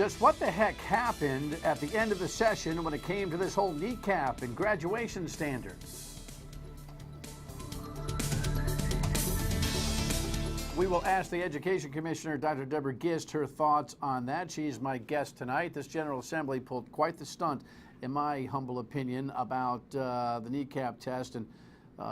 Just what the heck happened at the end of the session when it came to this whole kneecap and graduation standards? We will ask the Education Commissioner, Dr. Deborah Gist, her thoughts on that. She's my guest tonight. This General Assembly pulled quite the stunt, in my humble opinion, about the kneecap test and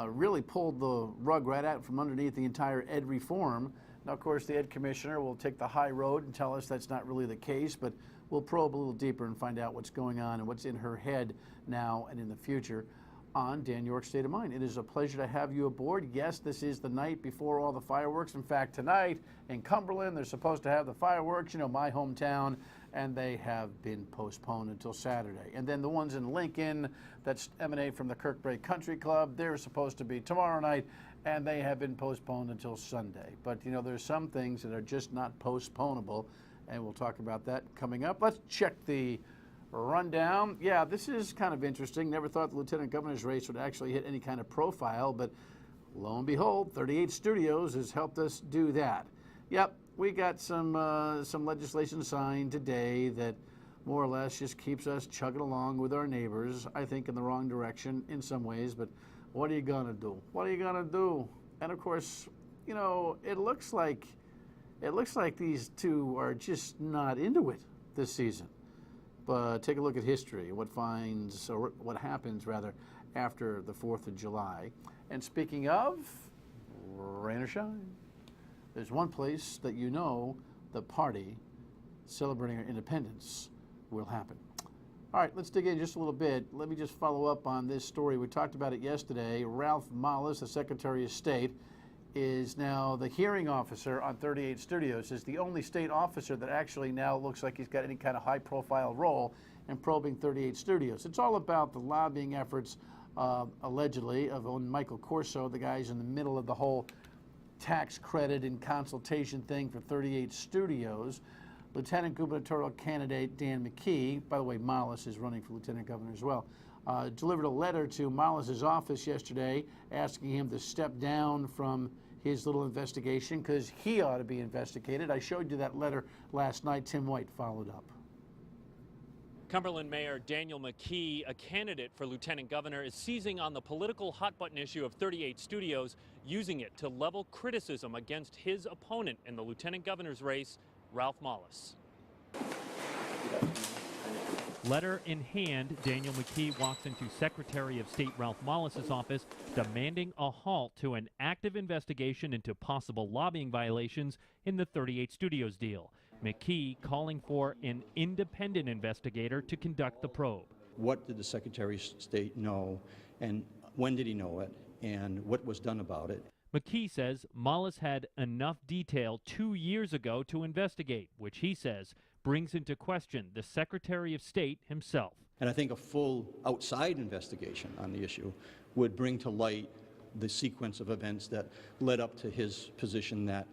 really pulled the rug right out from underneath the entire ed reform. Now, of course, the Ed Commissioner will take the high road and tell us that's not really the case, but we'll probe a little deeper and find out what's going on and what's in her head now and in the future on Dan York's State of Mind. It is a pleasure to have you aboard. Yes, this is the night before all the fireworks. In fact, tonight in Cumberland, they're supposed to have the fireworks, you know, my hometown, and they have been postponed until Saturday. And then the ones in Lincoln that emanate from the Kirkbrake Country Club, they're supposed to be tomorrow night, and they have been postponed until Sunday. But, you know, there's some things that are just not postponable, and we'll talk about that coming up. Let's check the rundown. Yeah, this is kind of interesting. Never thought the lieutenant governor's race would actually hit any kind of profile, but lo and behold, 38 Studios has helped us do that. Yep, we got some legislation signed today that more or less just keeps us chugging along with our neighbors, I think in the wrong direction in some ways, but what are you gonna do? What are you gonna do? And of course, you know, it looks like these two are just not into it this season. But take a look at history, what happens rather after the 4th of July. And speaking of rain or shine, there's one place that you know the party celebrating our independence will happen. All right, let's dig in just a little bit. Let me just follow up on this story. We talked about it yesterday. Ralph Malus, the Secretary of State, is now the hearing officer on 38 Studios, is the only state officer that actually now looks like he's got any kind of high-profile role in probing 38 Studios. It's all about the lobbying efforts, allegedly, of Michael Corso, the guy's in the middle of the whole tax credit and consultation thing for 38 Studios. Lieutenant gubernatorial candidate Dan McKee, by the way, Malus is running for lieutenant governor as well, delivered a letter to Malus's office yesterday asking him to step down from his little investigation because he ought to be investigated. I showed you that letter last night. Tim White followed up. Cumberland Mayor Daniel McKee, a candidate for lieutenant governor, is seizing on the political hot-button issue of 38 Studios, using it to level criticism against his opponent in the lieutenant governor's race, Ralph Malus. Letter in hand, Daniel McKee walks into Secretary of State Ralph Malus' office demanding a halt to an active investigation into possible lobbying violations in the 38 Studios deal. McKee calling for an independent investigator to conduct the probe. What did the Secretary of State know, and when did he know it, and what was done about it? McKee says Malus had enough detail 2 years ago to investigate, which he says brings into question the Secretary of State himself. And I think a full outside investigation on the issue would bring to light the sequence of events that led up to his position that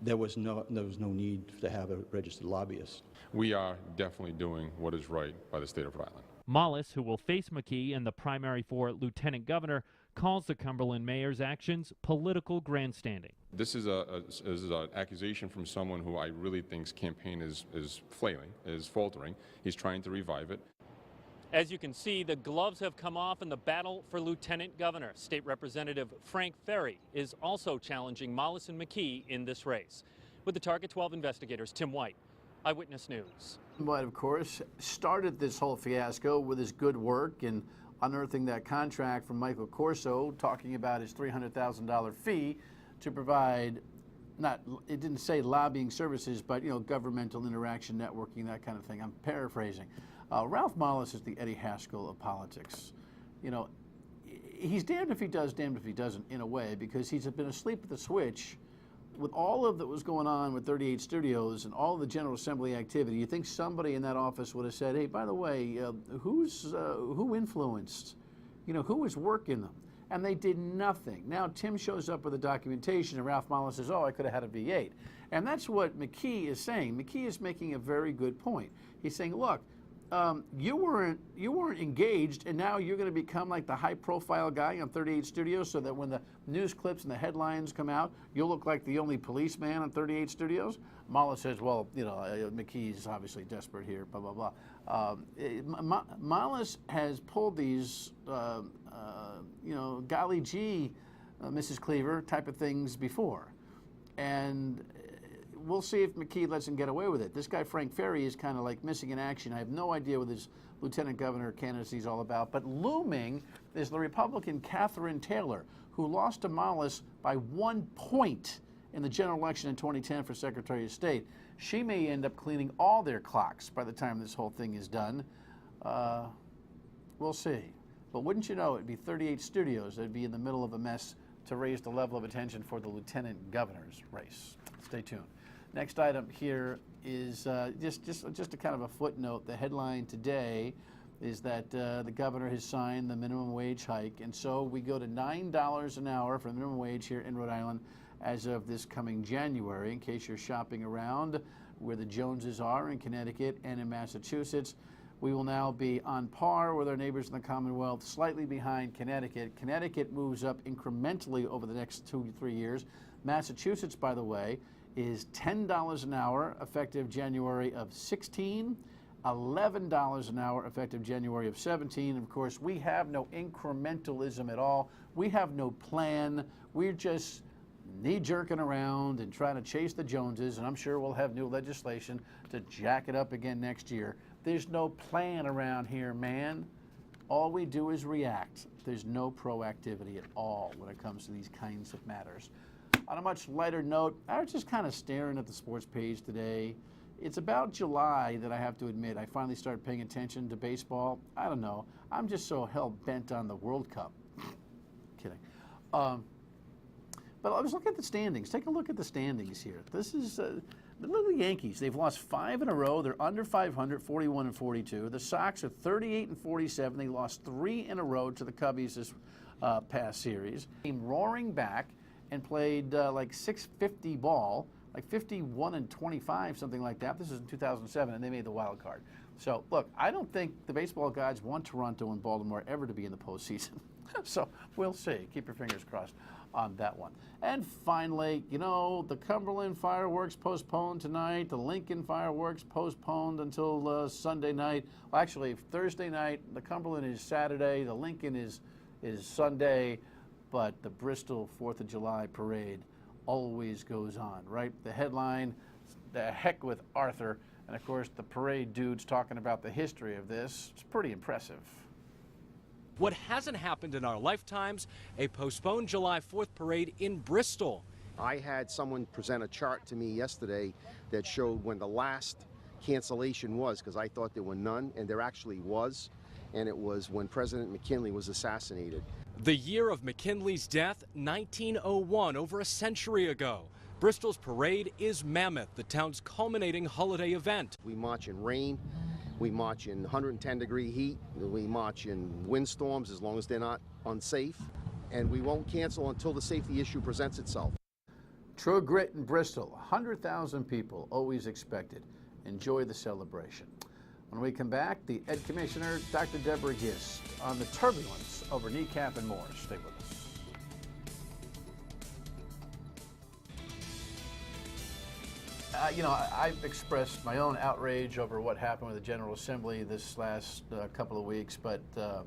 there was no need to have a registered lobbyist. We are definitely doing what is right by the state of Rhode Island. Malus, who will face McKee in the primary for lieutenant governor, calls the Cumberland mayor's actions political grandstanding. This is an accusation from someone who I really think's campaign is flailing, is faltering. He's trying to revive it. As you can see, the gloves have come off in the battle for lieutenant governor. State Representative Frank Ferry is also challenging Malus and McKee in this race. With the Target 12 investigators, Tim White, Eyewitness News. White, of course, started this whole fiasco with his good work in unearthing that contract from Michael Corso, talking about his $300,000 fee to provide, it didn't say lobbying services, but, you know, governmental interaction, networking, that kind of thing. I'm paraphrasing. Ralph Malus is the Eddie Haskell of politics. You know, he's damned if he does, damned if he doesn't, in a way, because he's been asleep at the switch with all of that was going on with 38 Studios and all of the General Assembly activity. You think somebody in that office would have said, hey, by the way, who influenced, you know, who was working them? And they did nothing. Now Tim shows up with the documentation and Ralph Malus says, oh, I could have had a V8. And that's what McKee is saying. McKee is making a very good point. He's saying, look, you weren't engaged, and now you're going to become like the high-profile guy on 38 Studios, so that when the news clips and the headlines come out, you'll look like the only policeman on 38 Studios. Mala says, well, you know, McKee's obviously desperate here, blah, blah, blah. Mala has pulled these, you know, golly gee, Mrs. Cleaver type of things before. And we'll see if McKee lets him get away with it. This guy, Frank Ferry, is kind of like missing in action. I have no idea what his lieutenant governor candidacy is all about. But looming is the Republican Catherine Taylor, who lost to Mollis by 1 point in the general election in 2010 for Secretary of State. She may end up cleaning all their clocks by the time this whole thing is done. We'll see. But wouldn't you know, it'd be 38 Studios that'd be in the middle of a mess to raise the level of attention for the lieutenant governor's race. Stay tuned. Next item here is just a kind of a footnote. The headline today is that the governor has signed the minimum wage hike, and so we go to $9 an hour for the minimum wage here in Rhode Island as of this coming January, in case you're shopping around where the Joneses are in Connecticut and in Massachusetts. We will now be on par with our neighbors in the Commonwealth, slightly behind Connecticut. Connecticut moves up incrementally over the next 2 to 3 years. Massachusetts, by the way, is $10 an hour effective January of 16, $11 an hour effective January of 17. Of course, we have no incrementalism at all. We have no plan. We're just knee-jerking around and trying to chase the Joneses, and I'm sure we'll have new legislation to jack it up again next year. There's no plan around here, man. All we do is react. There's no proactivity at all when it comes to these kinds of matters. On a much lighter note, I was just kind of staring at the sports page today. It's about July that I have to admit I finally started paying attention to baseball. I don't know. I'm just so hell-bent on the World Cup. Kidding. But I was looking at the standings. Take a look at the standings here. This is, look at the Yankees. They've lost 5 in a row. They're under 500, 41 and 42. The Sox are 38 and 47. They lost 3 in a row to the Cubbies this past series. Came roaring back and played like 650 ball, like 51 and 25, something like that. This is in 2007, and they made the wild card. So, look, I don't think the baseball gods want Toronto and Baltimore ever to be in the postseason. So, we'll see. Keep your fingers crossed on that one. And finally, you know, the Cumberland fireworks postponed tonight. The Lincoln fireworks postponed until Sunday night. Well, actually, Thursday night. The Cumberland is Saturday. The Lincoln is Sunday. But the Bristol 4th of July parade always goes on, right? The headline, the heck with Arthur. And, of course, the parade dude's talking about the history of this. It's pretty impressive. What hasn't happened in our lifetimes, a postponed July 4th parade in Bristol. I had someone present a chart to me yesterday that showed when the last cancellation was, because I thought there were none, and there actually was, and it was when President McKinley was assassinated. The year of McKinley's death, 1901, over a century ago. Bristol's parade is Mammoth, the town's culminating holiday event. We march in rain. We march in 110-degree heat. We march in windstorms as long as they're not unsafe. And we won't cancel until the safety issue presents itself. True Grit in Bristol, 100,000 people, always expected. Enjoy the celebration. When we come back, the Ed Commissioner, Dr. Deborah Gist, on the turbulence over kneecap and more. Stay with us. You know, I've expressed my own outrage over what happened with the General Assembly this last couple of weeks, but I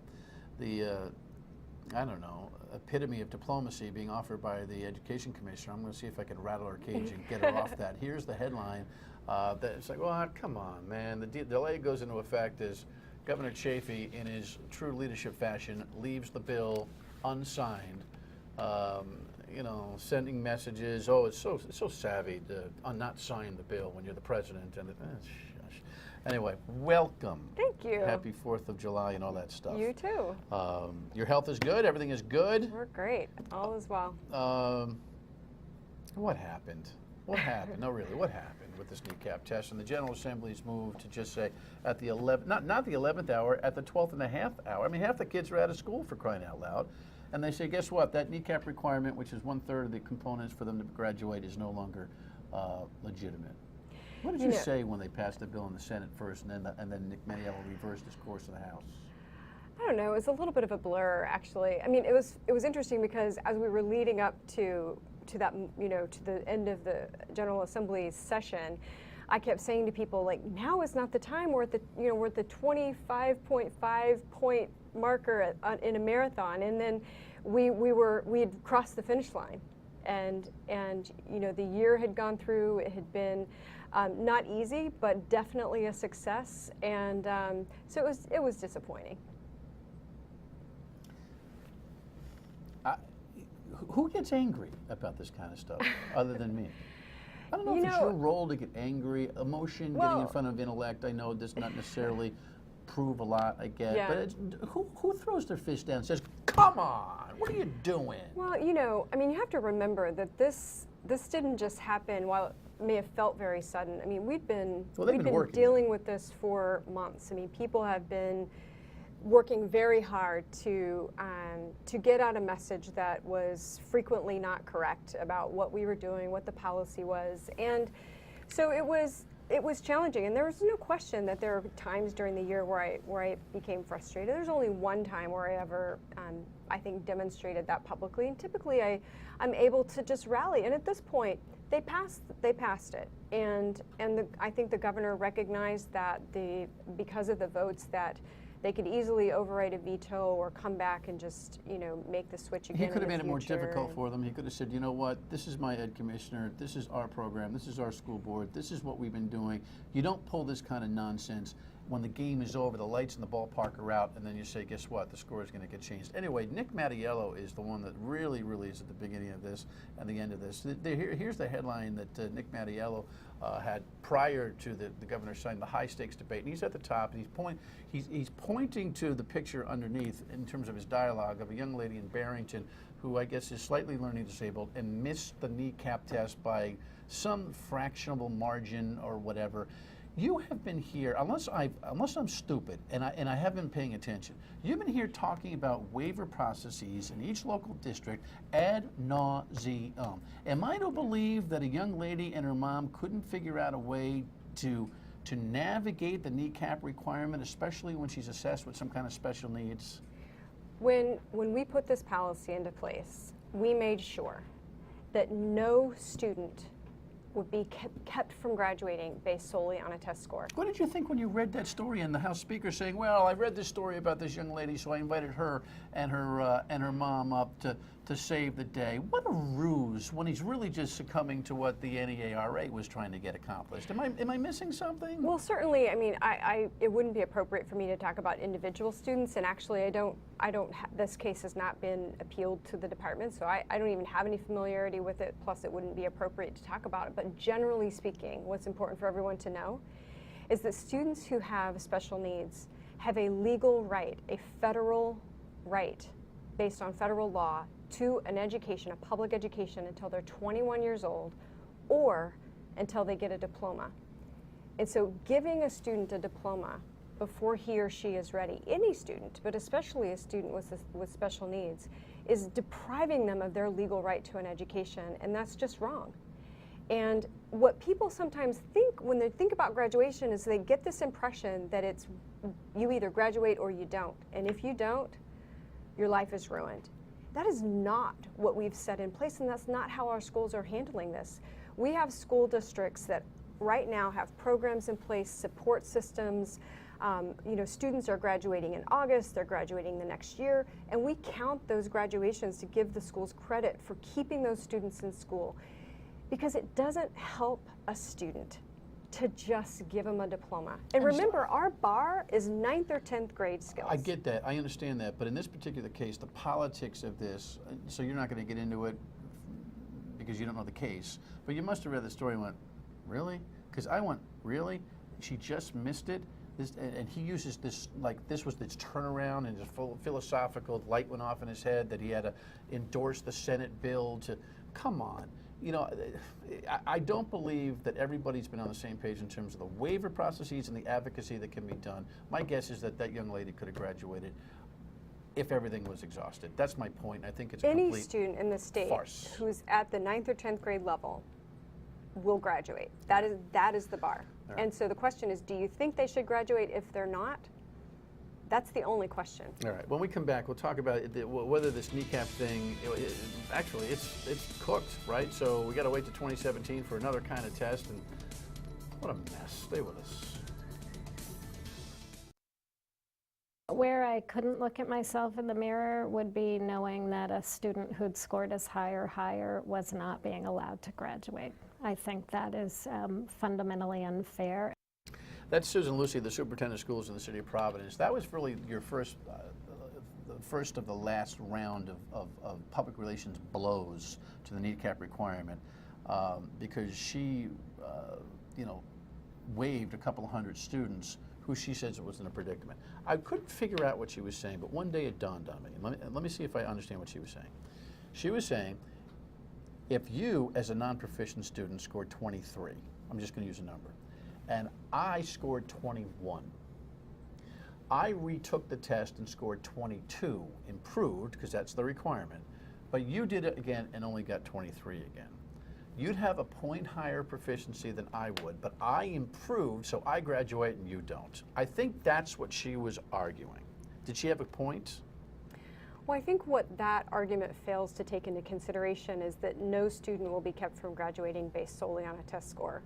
don't know, epitome of diplomacy being offered by the Education Commissioner. I'm going to see if I can rattle her cage and get her off that. Here's the headline. It's like, well, come on, man. The delay goes into effect as Governor Chafee, in his true leadership fashion, leaves the bill unsigned. You know, sending messages. Oh, it's so savvy to not sign the bill when you're the president. And anyway, welcome. Thank you. Happy 4th of July and all that stuff. You too. Your health is good. Everything is good. We're great. All is well. What happened? What happened? No, really, what happened with this kneecap test? And the General Assembly's moved to just say at the 11th, not the 11th hour, at the 12th and a half hour. I mean, half the kids are out of school, for crying out loud. And they say, guess what? That kneecap requirement, which is 1/3 of the components for them to graduate, is no longer legitimate. What did you say when they passed the bill in the Senate first, and then Nick Maniello reversed his course in the House? I don't know. It was a little bit of a blur, actually. I mean, it was interesting because as we were leading up to that, to the end of the General Assembly's session, I kept saying to people, like, now is not the time. We're at the, we're at the 25.5 point marker in a marathon, and then we had crossed the finish line, and the year had gone through. It had been not easy, but definitely a success, and so it was disappointing. Who gets angry about this kind of stuff other than me? I don't know if it's your role to get angry. Emotion, getting in front of intellect, I know does not necessarily prove a lot, I get. Yeah. But who throws their fist down and says, come on, what are you doing? Well, I mean, you have to remember that this didn't just happen while it may have felt very sudden. I mean, we've been dealing with this for months. I mean, people have been working very hard to get out a message that was frequently not correct about what we were doing, what the policy was, and so it was challenging. And there was no question that there were times during the year where I became frustrated. There's only one time where I ever I think demonstrated that publicly, and typically I'm able to just rally. And at this point, they passed it, and I think the governor recognized that because of the votes that they could easily override a veto or come back and just, make the switch again. He could have made it more difficult for them. He could have said, you know what, this is my ed commissioner, this is our program, this is our school board, this is what we've been doing. You don't pull this kind of nonsense when the game is over, the lights in the ballpark are out, and then you say, guess what, the score is going to get changed. Anyway, Nick Maniello is the one that really is at the beginning of this and the end of this. Here's the headline that Nick Maniello had prior to the governor signing the high-stakes debate, and he's at the top, and he's pointing to the picture underneath in terms of his dialogue of a young lady in Barrington who I guess is slightly learning disabled and missed the kneecap test by some fractional margin or whatever. You have been here, unless I'm stupid and I haven't been paying attention, you've been here talking about waiver processes in each local district ad nauseum. Am I to believe that a young lady and her mom couldn't figure out a way to navigate the kneecap requirement, especially when she's assessed with some kind of special needs? When we put this policy into place, we made sure that no student would be kept from graduating based solely on a test score. What did you think when you read that story and the House Speaker saying, well, I read this story about this young lady, so I invited her and her mom up to save the day? What a ruse when he's really just succumbing to what the NEARA was trying to get accomplished. Am I missing something? Well, certainly, I mean, it wouldn't be appropriate for me to talk about individual students, and actually this case has not been appealed to the department, so I don't even have any familiarity with it, plus it wouldn't be appropriate to talk about it. But generally speaking, what's important for everyone to know is that students who have special needs have a legal right, a federal right, based on federal law, to an education, a public education, until they're 21 years old or until they get a diploma. And so giving a student a diploma before he or she is ready, any student, but especially a student with special needs, is depriving them of their legal right to an education, and that's just wrong. And what people sometimes think when they think about graduation is they get this impression that it's you either graduate or you don't, and if you don't, your life is ruined. That is not what we've set in place, and that's not how our schools are handling this. We have school districts that right now have programs in place, support systems. Students are graduating in August, they're graduating the next year, and we count those graduations to give the schools credit for keeping those students in school, because it doesn't help a student to just give them a diploma. And remember, our bar is 9th or 10th grade skills. I get that, I understand that, but in this particular case, the politics of this, so you're not going to get into it because you don't know the case, but you must have read the story and went, really? Because I went, really? She just missed it? And he uses this, like this was this turnaround and just philosophical light went off in his head that he had to endorse the Senate bill to, come on. I don't believe that everybody's been on the same page in terms of the waiver processes and the advocacy that can be done. My guess is that young lady could have graduated if everything was exhausted. That's my point. I think it's a any complete student in the state farce. who's at the 9th or 10th grade level will graduate. That is the bar. All right. And so the question is, do you think they should graduate if they're not? That's the only question. All right. When we come back, we'll talk about whether this kneecap thing. Actually, it's cooked, right? So we got to wait to 2017 for another kind of test, and what a mess. Stay with us. Where I couldn't look at myself in the mirror would be knowing that a student who'd scored as high or higher was not being allowed to graduate. I think that is fundamentally unfair. That's Susan Lucy, the superintendent of schools in the city of Providence. That was really your first, the first of the last round of public relations blows to the kneecap requirement, because she, waived a couple of hundred students who she says was in a predicament. I couldn't figure out what she was saying, but one day it dawned on me. Let me see if I understand what she was saying. She was saying, if you, as a non-proficient student, scored 23, I'm just going to use a number, and I scored 21, I retook the test and scored 22, improved, because that's the requirement, but you did it again and only got 23 again. You'd have a point higher proficiency than I would, but I improved, so I graduate and you don't. I think that's what she was arguing. Did she have a point? Well, I think what that argument fails to take into consideration is that no student will be kept from graduating based solely on a test score.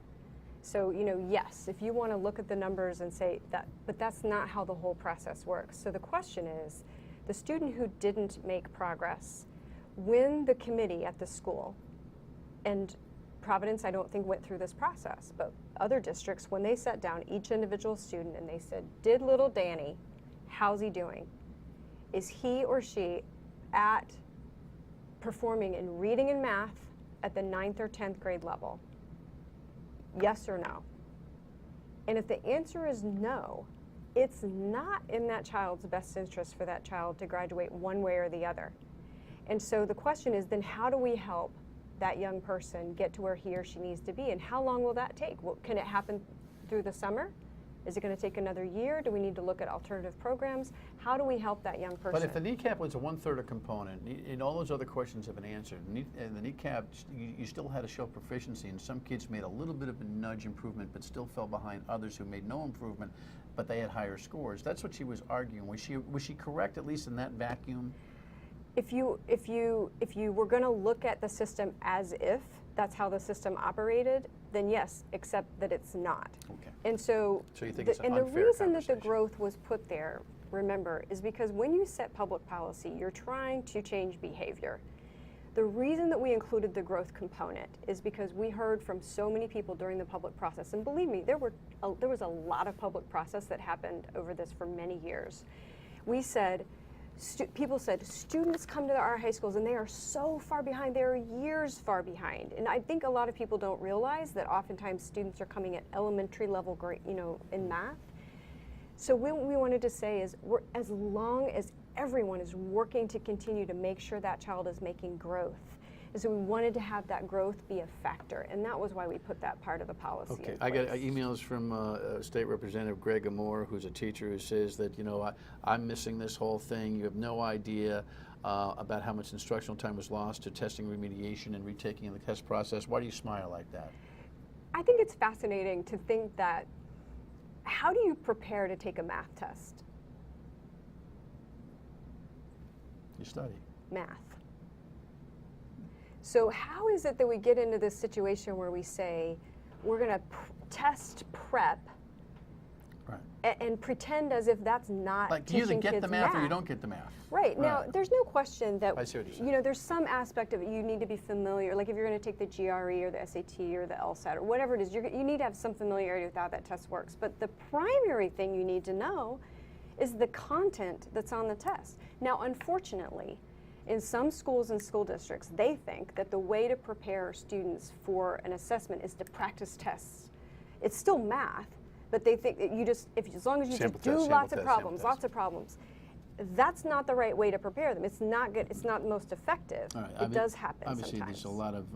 So, yes, if you want to look at the numbers and say that, but that's not how the whole process works. So the question is, the student who didn't make progress, when the committee at the school, and Providence, I don't think, went through this process, but other districts, when they sat down each individual student and they said, did little Danny, how's he doing? Is he or she at performing in reading and math at the 9th or 10th grade level? Yes or no? And if the answer is no, it's not in that child's best interest for that child to graduate one way or the other. And so the question is, then how do we help that young person get to where he or she needs to be, and how long will that take? Well, can it happen through the summer? Is it going to take another year? Do we need to look at alternative programs? How do we help that young person? But if the kneecap was a 1/3 component, and all those other questions have been answered, and the kneecap, you still had to show proficiency, and some kids made a little bit of a nudge improvement, but still fell behind others who made no improvement, but they had higher scores. That's what she was arguing. Was she correct, at least in that vacuum? If you were going to look at the system as if that's how the system operated, then yes, except that it's not. Okay. And so you think it's an and the unfair reason that the conversation. growth was put there, remember, is because when you set public policy, you're trying to change behavior. The reason that we included the growth component is because we heard from so many people during the public process, and believe me, there was a lot of public process that happened over this for many years. We said, people said, students come to our high schools and they are so far behind, they are years far behind. And I think a lot of people don't realize that oftentimes students are coming at elementary level grade, in math. So what we wanted to say is, as long as everyone is working to continue to make sure that child is making growth, and so we wanted to have that growth be a factor, and that was why we put that part of the policy in place. I got emails from State Representative Greg Amore, who's a teacher, who says that, I'm missing this whole thing. You have no idea about how much instructional time was lost to testing remediation and retaking in the test process. Why do you smile like that? I think it's fascinating to think that, how do you prepare to take a math test? You study. Math. So how is it that we get into this situation where we say we're going to test prep and pretend as if that's not like, you either teaching get kids the math or you don't get the math. Right. Now, there's no question that, I see what you're saying. there's some aspect of it you need to be familiar, like if you're going to take the GRE or the SAT or the LSAT or whatever it is, you need to have some familiarity with how that test works. But the primary thing you need to know is the content that's on the test. Now, unfortunately, in some schools and school districts, they think that the way to prepare students for an assessment is to practice tests. It's still math, but they think that as long as you just do lots of problems, that's not the right way to prepare them. It's not good. It's not the most effective. All right. It does happen obviously, sometimes. there's a lot of,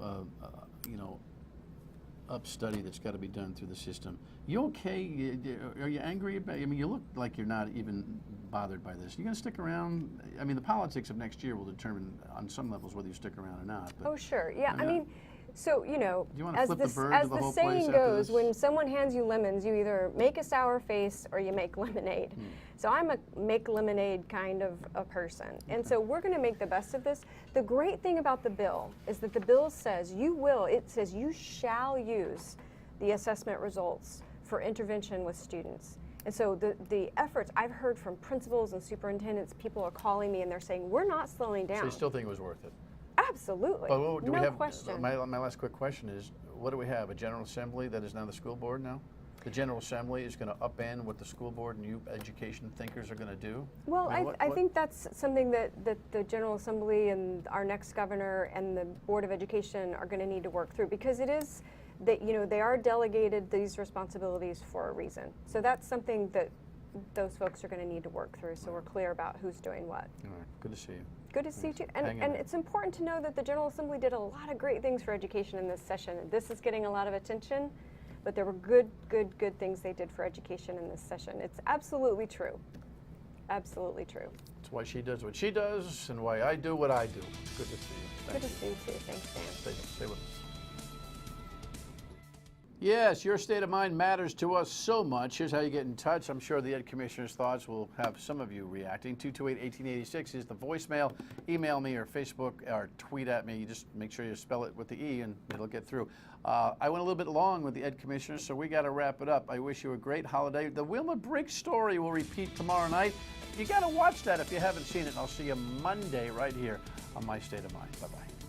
up study that's got to be done through the system. You okay? Are you angry about? I mean, you look like you're not even bothered by this. You going to stick around? I mean, the politics of next year will determine on some levels whether you stick around or not. But, oh, sure. Yeah. I mean, So, you know, You wanna as flip the, the bird as to the the whole place saying after goes, this? when someone hands you lemons, you either make a sour face or you make lemonade. So I'm a make lemonade kind of a person. And so we're going to make the best of this. The great thing about the bill is that the bill says it says you shall use the assessment results for intervention with students. And so the efforts, I've heard from principals and superintendents, people are calling me and they're saying, we're not slowing down. So you still think it was worth it? Absolutely. But what do we no have? question. My last quick question is, what do we have? A General Assembly that is now the school board now? The General Assembly is going to upend what the school board and you education thinkers are going to do? Well, I mean, I think that's something that the General Assembly and our next governor and the Board of Education are going to need to work through, because it is that, you know, they are delegated these responsibilities for a reason. So that's something that those folks are going to need to work through, so we're clear about who's doing what. All right, good to see you. Good to see you too. Hang in And there. it's important to know that the General Assembly did a lot of great things for education in this session. And this is getting a lot of attention, but there were good things they did for education in this session. It's absolutely true. Absolutely true. That's why she does what she does and why I do what I do. Good to see you. Good Thank to see you too. Thanks, Dan. Stay with us. Yes, your state of mind matters to us so much. Here's how you get in touch. I'm sure the Ed Commissioner's thoughts will have some of you reacting. 228-1886 is the voicemail. Email me or Facebook or tweet at me. You just make sure you spell it with the E and it'll get through. I went a little bit long with the Ed Commissioner, so we got to wrap it up. I wish you a great holiday. The Wilma Briggs story will repeat tomorrow night. You got to watch that if you haven't seen it. I'll see you Monday right here on My State of Mind. Bye-bye.